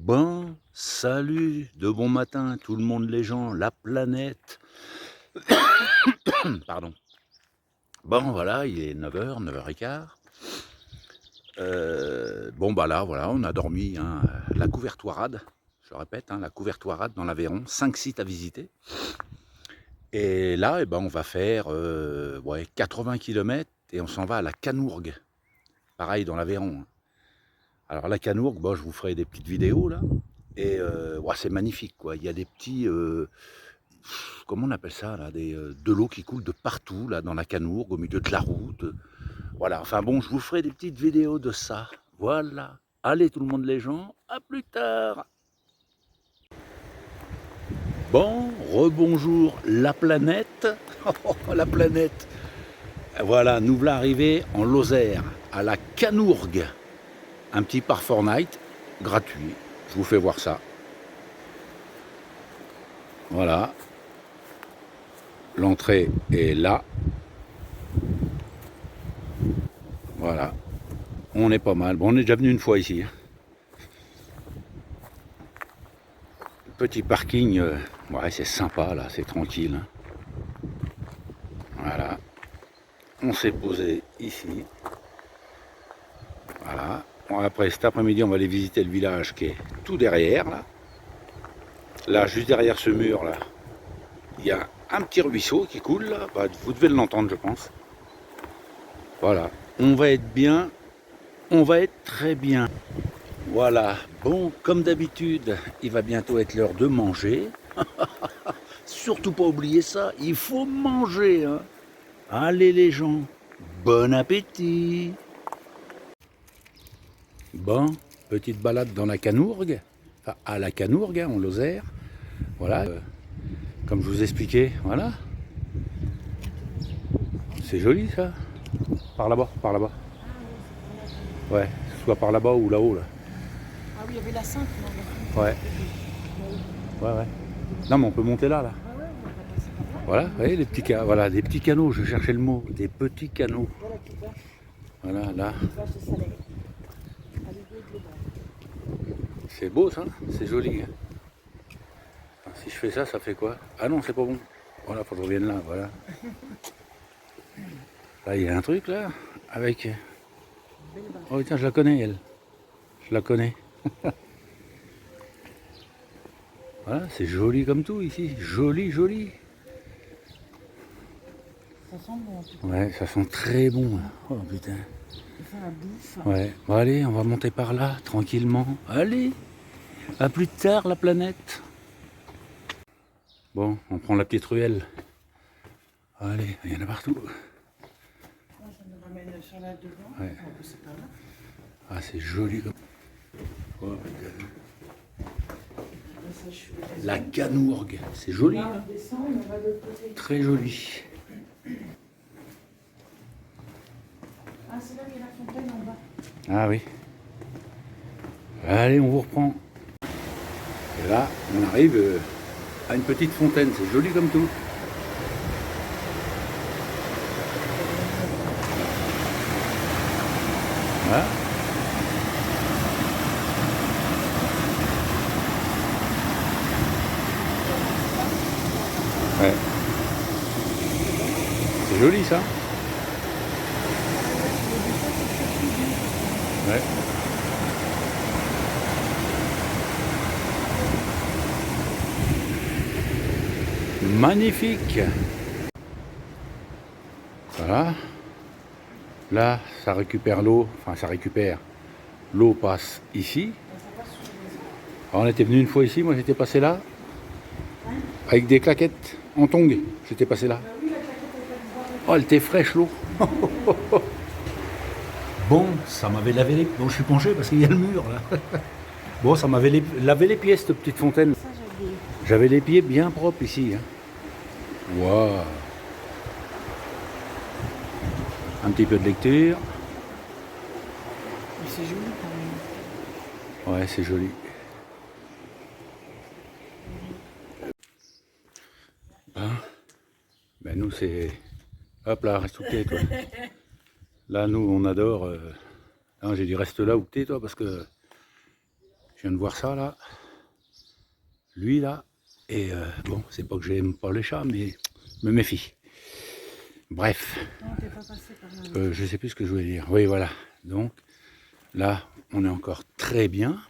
Bon, salut, de bon matin, tout le monde, les gens, la planète. Pardon. Bon, voilà, il est 9h, 9h15. Bon, bah là, voilà, on a dormi, hein, la couvertoirade, je répète, hein, la couvertoirade dans l'Aveyron, 5 sites à visiter. Et là, eh ben, on va faire 80 km et on s'en va à la Canourgue, pareil dans l'Aveyron. Hein. Alors la Canourgue, bon, je vous ferai des petites vidéos là. Et c'est magnifique, quoi. Il y a des petits, comment on appelle ça, là, de l'eau qui coule de partout, là, dans la Canourgue, au milieu de la route. Voilà, enfin bon, je vous ferai des petites vidéos de ça. Voilà. Allez, tout le monde, les gens, à plus tard. Bon, rebonjour la planète. La planète. Voilà, nous voilà arrivés en Lozère, à la Canourgue. Un petit par Fortnite, gratuit. Je vous fais voir ça. Voilà. L'entrée est là. Voilà. On est pas mal. Bon, on est déjà venu une fois ici. Petit parking, ouais, c'est sympa là, c'est tranquille. Hein. Voilà. On s'est posé ici. Voilà. Bon, après, cet après-midi, on va aller visiter le village qui est tout derrière là. Là, juste derrière ce mur là, il y a un petit ruisseau qui coule là. Bah, vous devez l'entendre, je pense. Voilà. On va être bien. On va être très bien. Voilà. Bon, comme d'habitude, il va bientôt être l'heure de manger. Surtout pas oublier ça, il faut manger. Hein. Allez les gens, bon appétit. Bon, petite balade dans la Canourgue, enfin à la Canourgue, hein, en Lozère. Voilà, comme je vous expliquais, voilà. C'est joli ça. Par là-bas, par là-bas. Ouais, soit par là-bas ou là-haut là. Ah oui, il y avait la 5 là. Ouais. Ouais, ouais. Non mais on peut monter là, là. Ah ouais, on va passer par là. Voilà, vous voyez les petits canaux, voilà, des petits canaux, je cherchais le mot, des petits canaux. Voilà qui va. Voilà, là. Vache de Salais. Alligots global. C'est beau ça, c'est joli. Si je fais ça, ça fait quoi? Ah non, c'est pas bon. Voilà, faut que je revienne là, voilà. Là, il y a un truc là, avec... Belle vache. Oh tiens, je la connais, elle. Je la connais. Voilà, c'est joli comme tout ici. Joli, joli. Ça sent bon en tout cas. Ouais, ça sent très bon. Là. Oh putain. Il fait la bouffe. Ouais, bon allez, on va monter par là, tranquillement. Allez, à plus tard la planète. Bon, on prend la petite ruelle. Allez, il y en a partout. Moi, ça me ramène sur la devant. Ouais. On peut c'est pas là. Ah, c'est joli comme... Oh, putain. Ça, je suis La Canourgue, c'est joli. là, Hein. on descend et on va de l'autre côté. Très joli. Ah, c'est là qu'il y a la fontaine en bas. Ah oui. Allez, on vous reprend. Et là, on arrive à une petite fontaine. C'est joli comme tout. Voilà. Ouais. C'est joli ça. Ouais. Magnifique. Voilà. Là, ça récupère l'eau. Enfin, ça récupère. L'eau passe ici. Alors, on était venu une fois ici. Moi, j'étais passé là. Avec des claquettes en tongs. J'étais passé là. Oh, elle était fraîche l'eau. Bon, ça m'avait lavé les... Bon, je suis penché parce qu'il y a le mur là. Bon, ça m'avait lavé les pieds cette petite fontaine. Ça, j'avais. J'avais les pieds bien propres ici. Hein. Waouh. Un petit peu de lecture. Mais c'est joli quand même. Ouais, c'est joli. Hein? Ben nous c'est... Hop là, reste où t'es toi. Là nous on adore... Non, j'ai dit reste là où t'es toi parce que Je viens de voir ça là. Lui là. Et bon, c'est pas que j'aime pas les chats, mais je me méfie. Bref. Non, t'es pas passé par là. Je sais plus ce que je voulais dire. Oui, voilà. Donc là, on est encore très bien.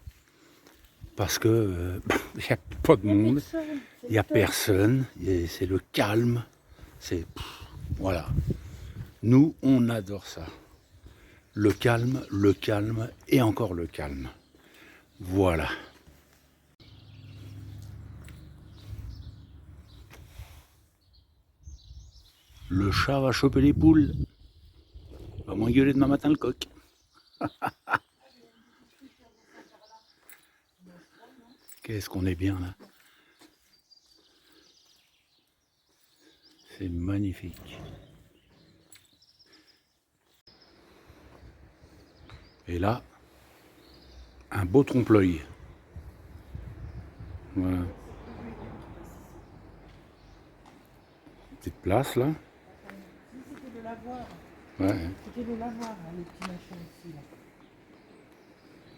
Parce que il n'y a pas de monde. Il n'y a personne. C'est le calme. C'est. Voilà. Nous, on adore ça. Le calme et encore le calme. Voilà. Le chat va choper les poules. Va moins gueuler demain matin le coq. Qu'est-ce qu'on est bien là. C'est magnifique. Et là, un beau trompe-l'œil. Voilà. Petite place là. C'était le lavoir. Ouais. C'était le lavoir, là, les petits machins ici. Là.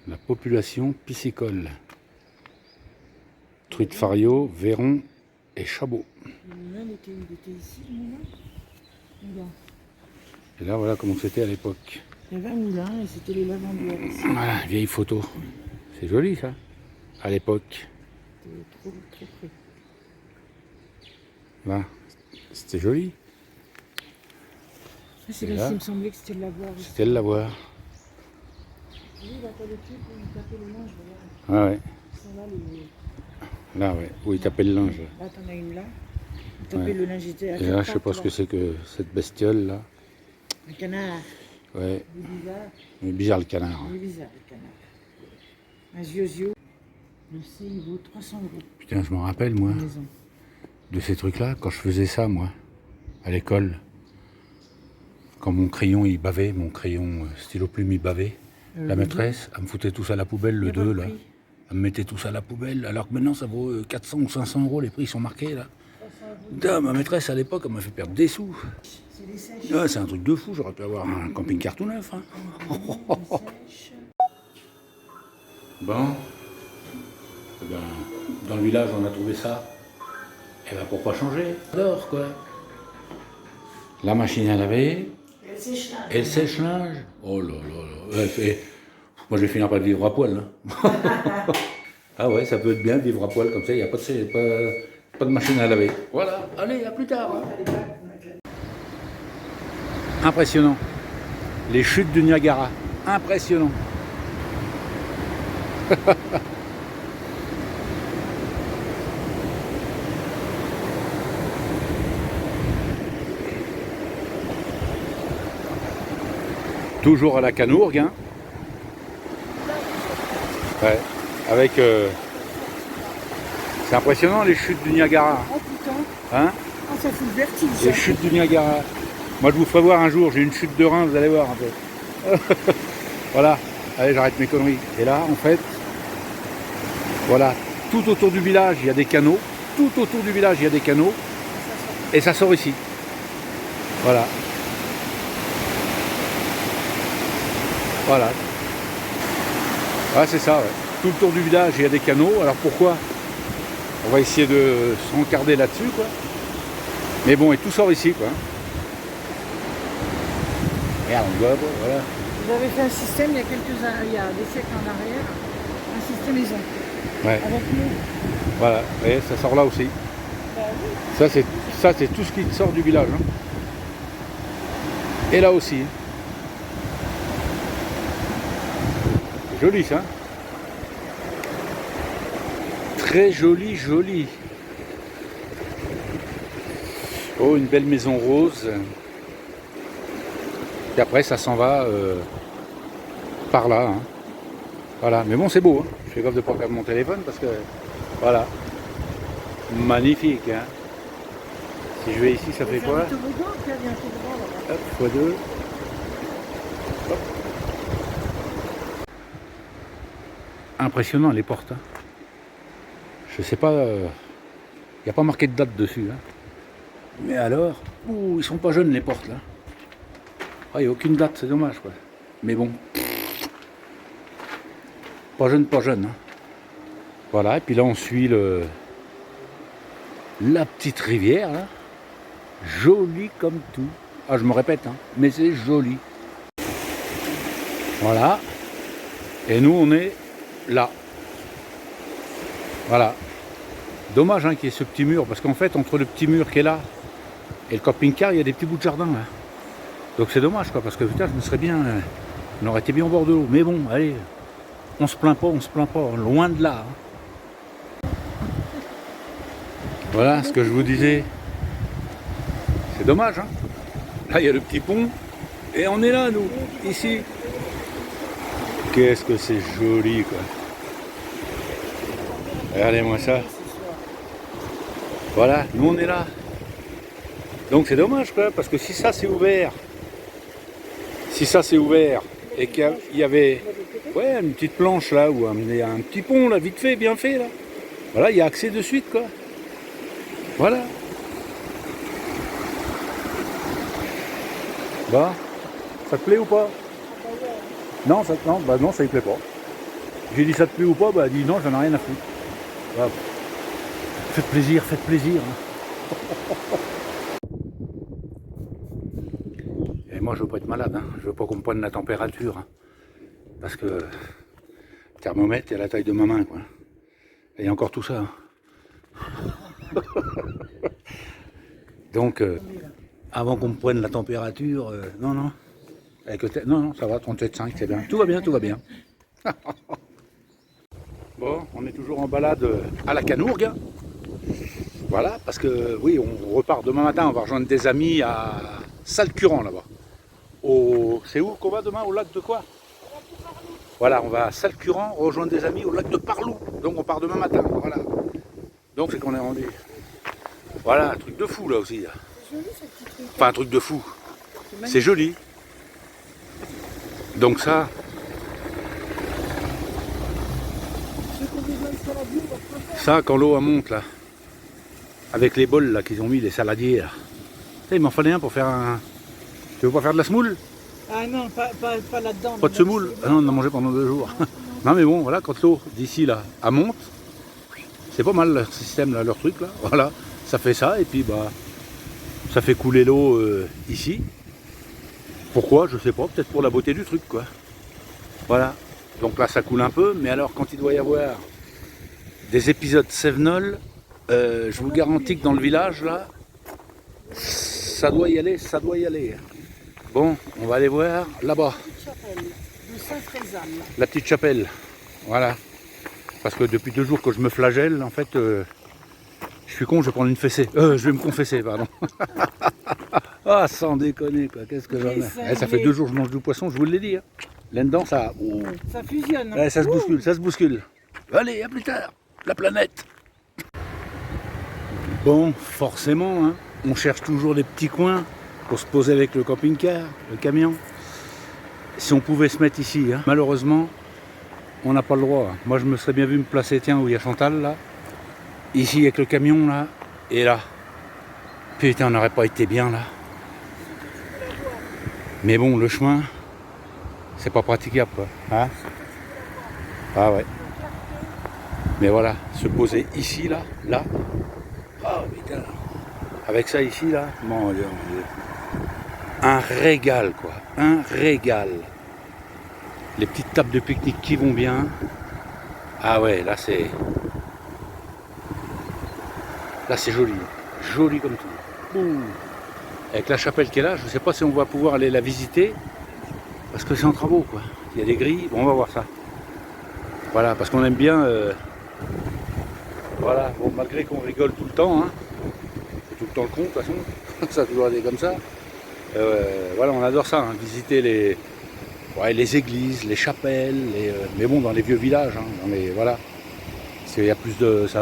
La population piscicole. Truite fario, Véron et Chabot. Le moulin, il était ici, le moulin. Regarde. Et là, voilà comment c'était à l'époque. Il y avait un moulin et c'était les lavandières ici. Voilà, vieille photo. C'est joli ça, à l'époque. C'était trop près. Là, c'était joli. Ah, c'est Et là, là, il me semblait que c'était le lavoir. c'était le lavoir. Oui, là, t'as le truc où il tapait le linge, regarde. Ah ouais, Ils sont là, les... là ouais, où il tapait le linge. Là, t'en as une là. Il tapait Ouais. le linge, il était à Et quatre là, je sais pas pattes, ce là. que c'est que cette bestiole là. Un canard. Ouais, Il est bizarre. il est bizarre le canard. Il est bizarre, le canard. Un ziozio. Le C, il vaut 300 €. Putain, je me rappelle moi, La maison. de ces trucs là, quand je faisais ça moi, à l'école. Quand mon crayon il bavait, mon crayon stylo plume il bavait. La maîtresse, elle me foutait tout ça à la poubelle, le 2 là. Elle me mettait tout ça à la poubelle, alors que maintenant ça vaut 400 ou 500 €, les prix sont marqués là. Putain, ma maîtresse à l'époque, elle m'a fait perdre des sous. C'est des sèches. Ah, c'est un truc de fou, j'aurais pu avoir un camping-car tout neuf. Hein. Bon, eh ben, dans le village on a trouvé ça. Et ben pourquoi changer? Alors quoi. La machine à laver. Et le sèche-linge. Oh là là là. Ouais, moi je vais finir par vivre à poil. Hein. Ah ouais, ça peut être bien de vivre à poil comme ça, il n'y a pas de machine à laver. Voilà, allez, à plus tard. Hein. Impressionnant. Les chutes du Niagara. Impressionnant. Toujours à la Canourgue. Hein. Ouais, avec... C'est impressionnant les chutes du Niagara. Oh putain. Hein? Oh, ça fout le vertige. Les chutes du Niagara. Moi je vous ferai voir un jour, j'ai une chute de rein, vous allez voir un peu. Voilà, allez j'arrête mes conneries. Et là en fait, voilà, tout autour du village il y a des canaux. Tout autour du village il y a des canaux. Et ça sort ici. Voilà. Voilà. Ah c'est ça, ouais. Tout autour du village il y a des canaux. Alors pourquoi? On va essayer de s'encarder là-dessus quoi. Mais bon, et tout sort ici quoi. Regarde, on voit, voilà. Vous avez fait un système il y a il y a des siècles en arrière, un système maison. Ouais. Avec nous. Voilà, vous voyez, ça sort là aussi. Bah oui. Ça c'est tout ce qui sort du village. Hein. Et là aussi. C'est joli ça. Très joli, joli. Oh, une belle maison rose. Et après ça s'en va par là. Hein. Voilà, mais bon c'est beau. Hein. Je fais gaffe de ne pas perdre mon téléphone parce que voilà. Magnifique. Hein. Si je vais ici, ça fait quoi? Hop, x2. Hop. Impressionnant les portes. Hein. Je sais pas. Il n'y a pas marqué de date dessus. Hein. Mais alors, ouh, ils sont pas jeunes les portes là. Il n'y a aucune date, c'est dommage quoi. Mais bon. Pas jeune, pas jeune. Hein. Voilà, et puis là on suit la petite rivière, là. Jolie comme tout. Ah, je me répète, hein, mais c'est joli. Voilà. Et nous, on est là. Voilà. Dommage hein, qu'il y ait ce petit mur, parce qu'en fait, entre le petit mur qui est là et le camping-car, il y a des petits bouts de jardin, là. Donc c'est dommage, quoi, parce que putain, je me serais bien... on aurait été bien au bord de l'eau. Mais bon, allez, on se plaint pas, loin de là. Hein. Voilà ce que je vous disais. C'est dommage, hein. Là, il y a le petit pont, et on est là, nous, ici. Qu'est-ce que c'est joli, quoi. Regardez-moi ça. Voilà, nous, on est là. Donc, c'est dommage, quoi, parce que si ça, c'est ouvert, et qu'il y avait ouais, une petite planche, là, ou un petit pont, là, vite fait, bien fait, là. Voilà, il y a accès de suite, quoi. Voilà. Bah, ça te plaît ou pas? Non, non, ça lui plaît pas. J'ai dit ça te plaît ou pas, bah elle dit non, j'en ai rien à foutre. Bah, faites plaisir. Hein. Et moi je veux pas être malade, hein. Je veux pas qu'on me prenne la température. Hein. Parce que le thermomètre est à la taille de ma main, quoi. Et il y a encore tout ça. Hein. Donc, avant qu'on me prenne la température, non. Non, ça va, 37,5, c'est bien. Tout va bien. Bon, on est toujours en balade à la Canourgue. Voilà, parce que oui, on repart demain matin, on va rejoindre des amis à Salcurant là-bas. C'est où qu'on va demain? Au lac de quoi? Voilà, on va à Salcurant rejoindre des amis au lac de Parlou. Donc on part demain matin, voilà. Donc c'est qu'on est rendu. Voilà, un truc de fou là aussi. C'est joli ce petit truc. Enfin un truc de fou. C'est joli. Donc ça. Ça quand l'eau monte là. Avec les bols là qu'ils ont mis, les saladiers là. Il m'en fallait un pour faire un. Tu veux pas faire de la semoule? Ah non, pas là-dedans. Pas de semoule? Ah non, on a mangé pendant 2 jours. Non mais bon, voilà, quand l'eau d'ici là, elle monte, c'est pas mal leur système là, leur truc là. Voilà, ça fait ça et puis bah ça fait couler l'eau ici. Pourquoi? Je sais pas, peut-être pour la beauté du truc quoi. Voilà, donc là ça coule un peu, mais alors quand il doit y avoir des épisodes Sevenol, je vous garantis que dans le village là, ça doit y aller. Bon, on va aller voir là-bas. La petite chapelle, voilà. Parce que depuis 2 jours que je me flagelle, en fait, je suis con, je vais prendre une fessée. Je vais me confesser, pardon. Ah, sans déconner, quoi, qu'est-ce que j'en ai. Ça fait 2 jours que je mange du poisson, je vous l'ai dit. Hein. Là-dedans, ça... Ça fusionne. Hein. Ça se bouscule. Allez, à plus tard, la planète. Bon, forcément, hein, on cherche toujours des petits coins pour se poser avec le camping-car, le camion. Si on pouvait se mettre ici, hein. Malheureusement, on n'a pas le droit. Hein. Moi, je me serais bien vu me placer, tiens, où il y a Chantal, là. Ici, avec le camion, là. Et là. Putain, on n'aurait pas été bien, là. Mais bon, le chemin, c'est pas praticable, quoi. Hein? Ah ouais. Mais voilà, se poser ici, là. Oh, putain. Avec ça, ici, là. Mon Dieu. Un régal, quoi. Un régal. Les petites tables de pique-nique qui vont bien. Ah ouais, là c'est joli. Joli comme tout. Ouh. Avec la chapelle qui est là, je ne sais pas si on va pouvoir aller la visiter. Parce que c'est en travaux, quoi. Il y a des grilles. Bon, on va voir ça. Voilà, parce qu'on aime bien... Voilà, bon, malgré qu'on rigole tout le temps, hein. C'est tout le temps le con, de toute façon. Ça a toujours été comme ça. Voilà, on adore ça, hein, visiter les églises, les chapelles, mais bon, dans les vieux villages, hein, voilà, ça a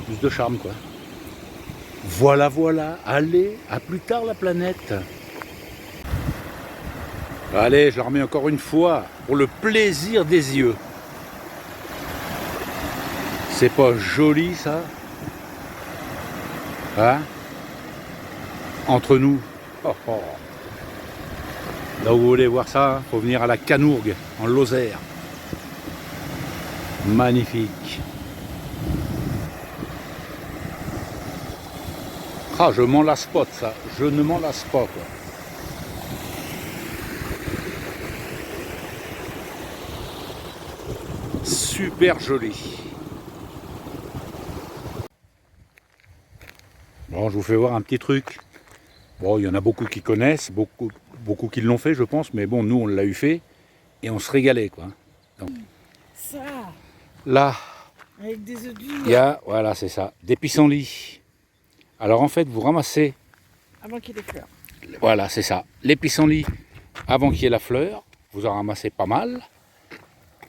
plus de charme, quoi. Voilà, allez, à plus tard la planète. Allez, je la remets encore une fois, pour le plaisir des yeux. C'est pas joli, ça? Hein? Entre nous. Oh, oh. Là où vous voulez voir ça, il faut venir à la Canourgue, en Lozère. Magnifique. Ah, je m'en lasse pas de ça. Je ne m'en lasse pas, quoi. Super joli. Bon, je vous fais voir un petit truc. Bon, il y en a beaucoup qui connaissent, beaucoup qui l'ont fait, je pense, mais bon, nous, on l'a eu fait et on se régalait, quoi. Donc, Ça, là, avec des œufs il y durs, a, voilà, c'est ça, des pissenlits. Alors, en fait, vous ramassez, avant qu'il y ait des fleurs. voilà, c'est ça, les pissenlits avant qu'il y ait la fleur. Vous en ramassez pas mal.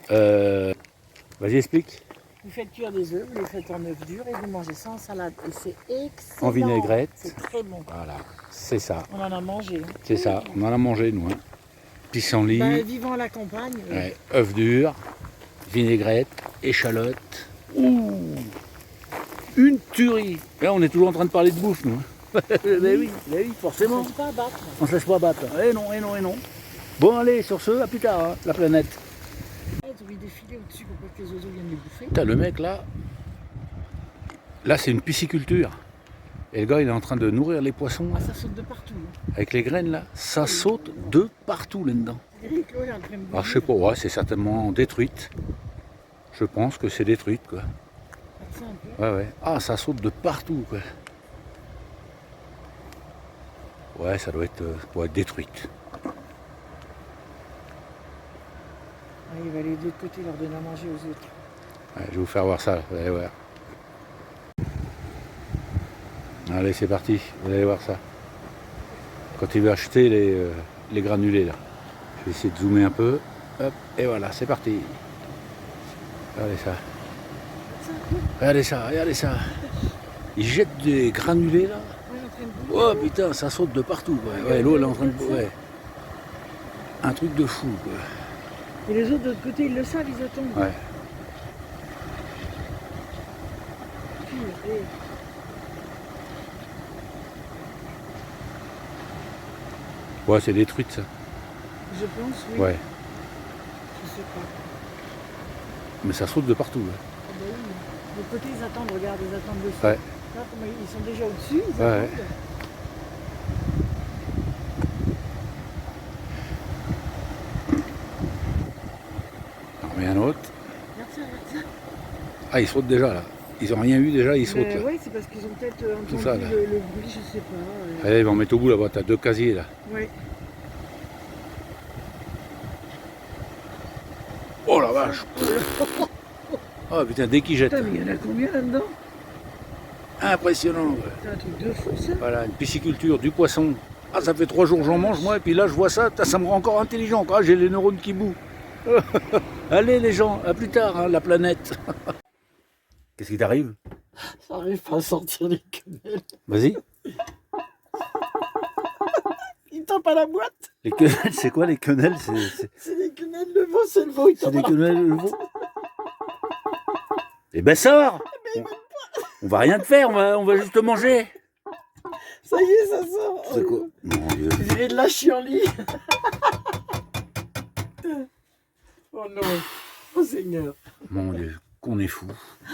Vas-y, explique. Vous faites cuire des œufs, vous les faites en œufs durs et vous mangez ça en salade. Et c'est excellent. En vinaigrette. C'est très bon. Voilà, c'est ça, On en a mangé. c'est ça. On en a mangé, nous. Hein. Pissenlit, Vivant à la campagne. ouais, œufs durs, vinaigrette, échalote. Ouh, une tuerie. Là, on est toujours en train de parler de bouffe, nous. Hein. oui, forcément. On ne se pas abattre. On se laisse pas battre. Eh non, eh non, eh non. Bon, allez, sur ce, à plus tard, hein, la planète. Vous lui défilez au-dessus pour pas que les oiseaux viennent les bouffer. Putain, le mec, là, c'est une pisciculture. Et le gars, il est en train de nourrir les poissons. Ah, ça saute de partout. Hein. Avec les graines, là. Ça saute de partout, là-dedans. Eric, là, il est en train de Alors, je sais pas, ouais, c'est certainement détruite. Je pense que c'est détruite, quoi. Ça un peu. Ouais, ouais. Ah, ça saute de partout, quoi. Ouais, ça doit être détruite. Ah, il va aller de l'autre côté leur donner à manger aux autres. Ouais, je vais vous faire voir ça, vous allez voir. Allez, c'est parti, vous allez voir ça. Quand il veut acheter les granulés, là. Je vais essayer de zoomer un peu. Hop, et voilà, c'est parti. Regardez ça. Regardez ça, regardez ça. Il jette des granulés, là. Oh putain, ça saute de partout, quoi. Ouais, l'eau, elle est en train de... Ouais. Un truc de fou, quoi. Et les autres de l'autre côté, ils le savent, ils attendent. Ouais. Purée. Ouais, c'est détruite, ça. Je pense, oui. Ouais. Je sais pas. Mais ça saute de partout, là. Ah bah oui. De l'autre côté, ils attendent, regarde, ils attendent dessus. Ouais. Là, comment ils sont déjà au-dessus, ils Ouais. attendent. On remet un autre. Regarde ça, regarde ça. Ah, ils sautent déjà, là. Ils ont rien eu, déjà, ils sautent, là. Oui, c'est parce qu'ils ont peut-être entendu ça, là. le bruit, je sais pas. Allez, ils vont mettre au bout, là-bas. T'as 2 casiers, là. Oui. Oh, la vache. Oh, putain, dès qu'ils jettent. Putain, mais il y en a combien là-dedans? Impressionnant, ouais. C'est un truc de fou, ça. Voilà, une pisciculture, du poisson. Ah, ça fait 3 jours que j'en mange, moi, et puis là, je vois ça, ça me rend encore intelligent, quoi. J'ai les neurones qui bouent. Allez, les gens, à plus tard, hein, la planète. Qu'est-ce qui t'arrive? J'arrive pas à sortir les quenelles. Vas-y. Il tape à la boîte. Les quenelles, c'est quoi les quenelles? C'est les quenelles, le veau, c'est le veau. Il C'est tape des à la quenelles, le veau. Eh ben, sors! On va rien te faire, on va juste te manger. Ça y est, ça sort. C'est quoi? Mon Dieu. Je dirais de la chienlit. Oh non. Oh Seigneur. Mon Dieu, qu'on est fou.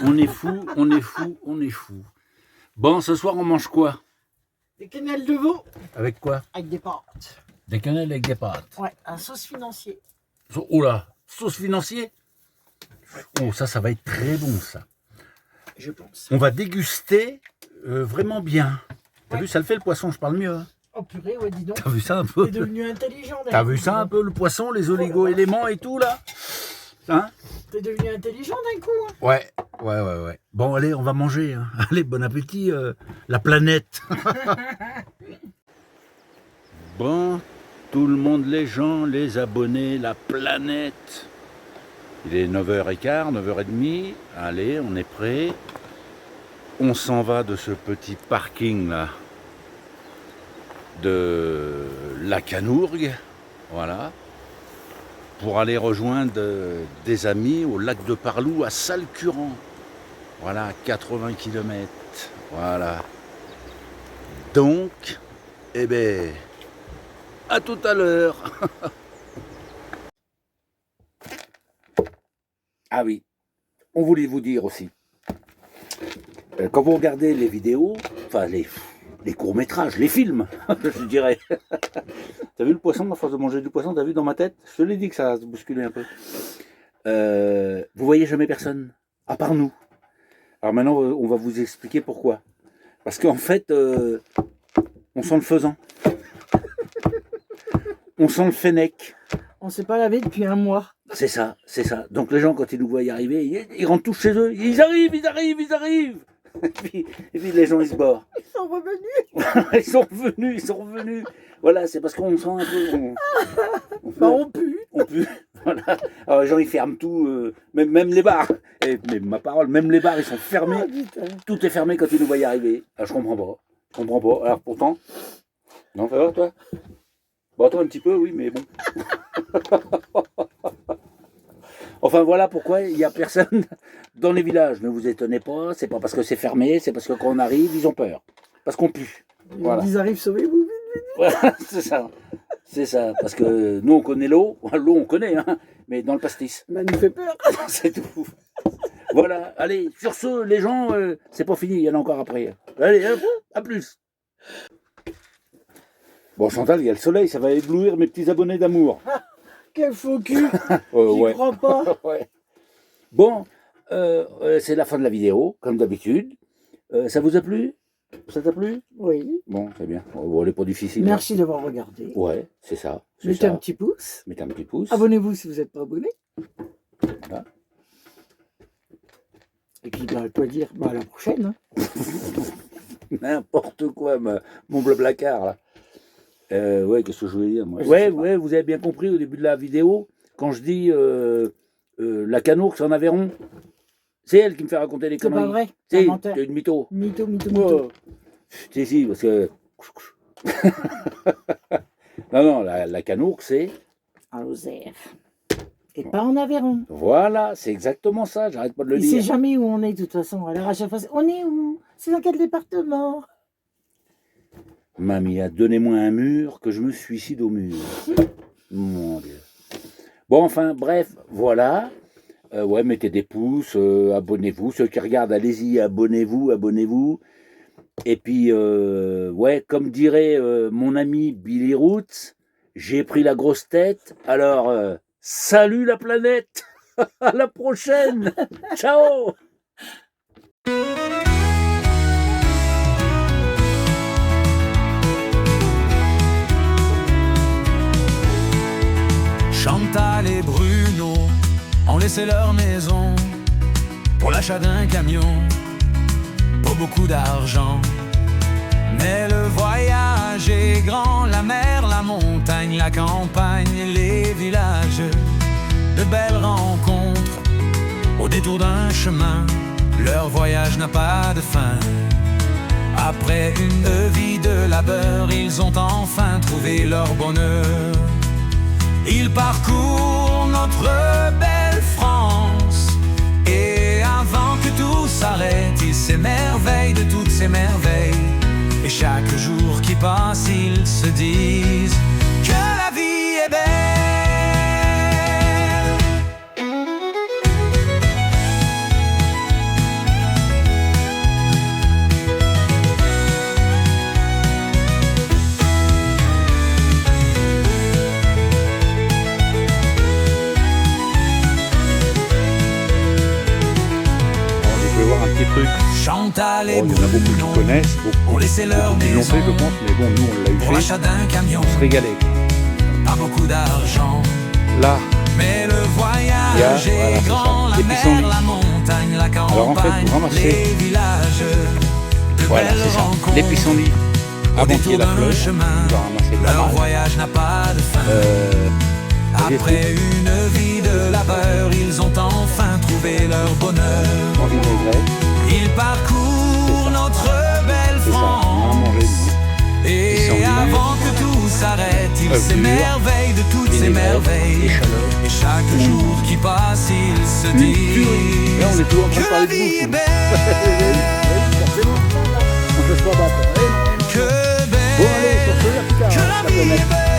On est fou, on est fou, on est fou. Bon, ce soir, on mange quoi? Des quenelles de veau. Avec quoi? Avec des pâtes. Des quenelles avec des pâtes. Ouais, un sauce financier. Oh là, sauce financier? Oh, ça va être très bon, ça. Je pense. On va déguster vraiment bien. T'as Ouais. vu, ça le fait le poisson, je parle mieux. Hein. Oh purée, ouais, dis donc. T'as vu ça un peu? T'es devenu intelligent. T'as vu ça un peu, le poisson, les oligo-éléments et tout, là? Hein? T'es devenu intelligent d'un coup. Hein. Ouais. Bon, allez, on va manger. Hein. Allez, bon appétit, la planète. Bon, tout le monde, les gens, les abonnés, la planète. Il est 9h15, 9h30. Allez, on est prêt. On s'en va de ce petit parking là de la Canourgue, voilà, pour aller rejoindre des amis au lac de Parlou à Salcurant. Voilà, 80 km. Voilà. Donc, eh ben, à tout à l'heure. Ah oui, on voulait vous dire aussi. Quand vous regardez les vidéos, enfin les courts-métrages, les films, je dirais. T'as vu le poisson, à force de manger du poisson, t'as vu dans ma tête? Je te l'ai dit que ça se bousculait un peu. Vous voyez jamais personne, à part nous. Alors maintenant, on va vous expliquer pourquoi. Parce qu'en fait, on sent le faisan. On sent le fennec. On s'est pas lavé depuis un mois. C'est ça, c'est ça. Donc les gens, quand ils nous voient y arriver, ils rentrent tous chez eux. Ils arrivent. Et puis les gens, ils se barrent. Ils sont revenus. Ils sont revenus. Voilà, c'est parce qu'on sent un peu... On pue. On pue. Voilà. Alors les gens, ils ferment tout, même les bars. Et, mais ma parole, même les bars, ils sont fermés. Tout est fermé quand ils nous voient y arriver. Alors je comprends pas. Alors pourtant... Non, ça va, toi? Bon, toi un petit peu, oui, mais bon. Enfin, voilà pourquoi il n'y a personne dans les villages. Ne vous étonnez pas, c'est pas parce que c'est fermé, c'est parce que quand on arrive, ils ont peur. Parce qu'on pue. Voilà. Ils arrivent, sauvez-vous. Voilà, c'est ça. C'est ça. Parce que nous, on connaît l'eau. L'eau, on connaît, hein, mais dans le pastis. Ça nous fait peur. C'est tout. Voilà. Allez, sur ce, les gens, c'est pas fini, il y en a encore après. Allez, à plus. Bon, Chantal, il y a le soleil, ça va éblouir mes petits abonnés d'amour. Quel faux cul. J'y Ouais. crois pas. Ouais. Bon, c'est la fin de la vidéo, comme d'habitude. Ça vous a plu? Ça t'a plu? Oui. Bon, c'est bien. Bon, elle n'est pas difficile. Merci d'avoir regardé. Ouais, c'est ça. Mettez un petit pouce. Mettez un petit pouce. Abonnez-vous si vous n'êtes pas abonné. Voilà. Et puis, quoi dire, à la prochaine. Hein. N'importe quoi, mon blablacar, là. Ouais, qu'est-ce que je voulais dire, moi? Ouais, vous avez bien compris au début de la vidéo, quand je dis la canourse en Aveyron, c'est elle qui me fait raconter des conneries. C'est pas vrai. C'est menteur. une mytho. Mytho. Oh. Si, parce que... non, la canourse, c'est... En Lozère. Et pas en Aveyron. Voilà, c'est exactement ça, j'arrête pas de le Il dire. sait jamais où on est, de toute façon. Alors à chaque fois, on est où? C'est dans quel département? Mamie, donnez-moi un mur que je me suicide au mur. Mon Dieu. Bon, enfin, bref, voilà. Ouais, mettez des pouces, abonnez-vous. Ceux qui regardent, allez-y, abonnez-vous. Et puis, ouais, comme dirait mon ami Billy Roots, j'ai pris la grosse tête. Alors, salut la planète. À la prochaine. Ciao. Chantal et Bruno ont laissé leur maison pour l'achat d'un camion, pas beaucoup d'argent. Mais le voyage est grand, la mer, la montagne, la campagne, les villages, de belles rencontres au détour d'un chemin. Leur voyage n'a pas de fin. Après une vie de labeur, ils ont enfin trouvé leur bonheur. Ils parcourent notre belle France, et avant que tout s'arrête, ils s'émerveillent de toutes ces merveilles. Et chaque jour qui passe, ils se disent que la vie est belle. Truc. Chantal et Bon, il y en a beaucoup qui connaissent, ont laissé leur ils l'ont maison fait, je pense, mais bon, nous on l'a eu pour fait. l'achat d'un camion, On se régalait. pas beaucoup d'argent. Là, Mais le voyage voilà, est grand, ça. la Les pissenlits. mer, la montagne, la campagne, alors en fait, vous ramassez, les villages, de voilà, belles c'est ça, rencontres. les pissenlits. Au Avant qu'il y détour ait la d'un fleur, chemin, vous en ramassez pas leur mal. voyage n'a pas de fin. Après une vie de labeur, ils ont enfin trouvé leur bonheur. En vinaigrette, Ils parcourent notre belle c'est ça, on a France. mangé, nous. Et Pissenlit, avant que tout s'arrête, ils œufs s'émerveillent de toutes ces vinaigrette, merveilles. échalote. Et chaque jour qui passe, ils se disent Là, on est toujours en train que de la parler de vie est bouffe. belle, On peut se pas battre. que Bon, allez, sur ce, à plus tard. que la vie est belle.